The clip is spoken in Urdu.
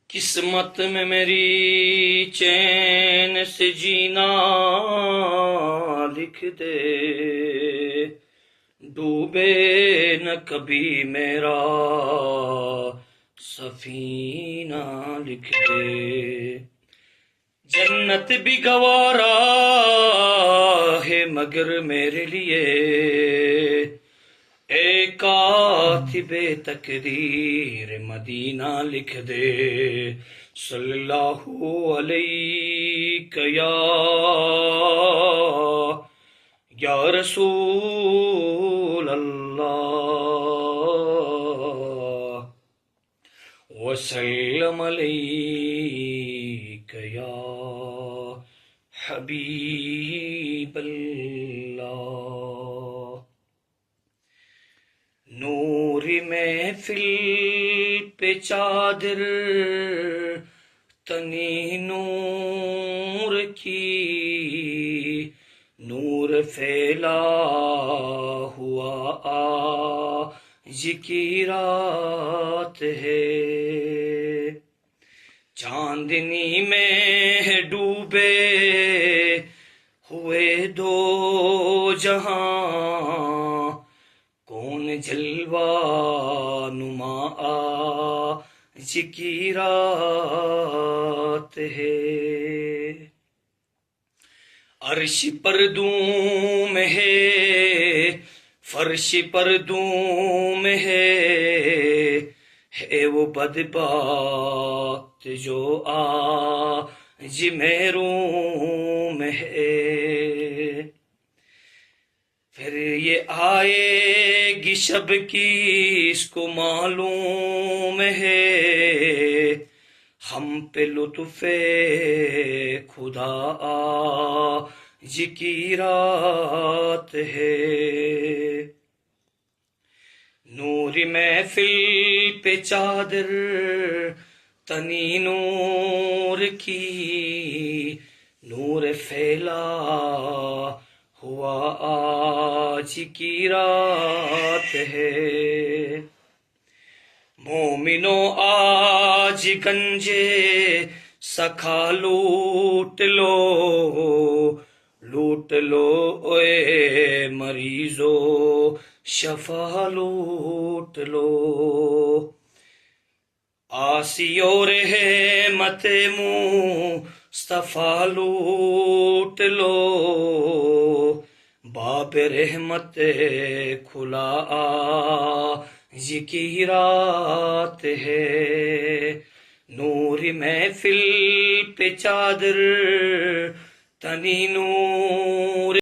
قسمت میں میری چین سے جینا لکھ دے، ڈوبے نہ کبھی میرا سفینہ لکھ دے۔ جنت بھی گوارا ہے مگر میرے لیے، اے کاتب تقدیر مدینہ لکھ دے۔ صلی اللہ علیہ یا رسول اللہ، وسلم علیک یا حبیب اللہ۔ نور محفل پہ چادر تنی نور کی، نور پھیلا ہوا آج کی رات ہے، چاندنی میں ڈوبے ہوئے دو جہاں، کون جلوہ نما آج کی رات ہے۔ عرش پر دھوم ہے، فرش پر دھوم ہے وہ بدبخت جو آج محروم ہے۔ پھر یہ آئے گی شب کس کو معلوم ہے، ہم پہ لطف خدا آج کی رات ہے۔ نور محفل پہ چادر تنی نور کی، نور پھیلا ہوا آج کی رات ہے۔ مومنو آج گنجے سکھا لوٹ لو، لوٹ لو اے مریضو شفا لوٹ لو، آسیو رحمت مصطفیٰ لوٹ لو، باب رحمت کھلا آج کی رات ہے۔ نور محفل پہ چادر تنی نور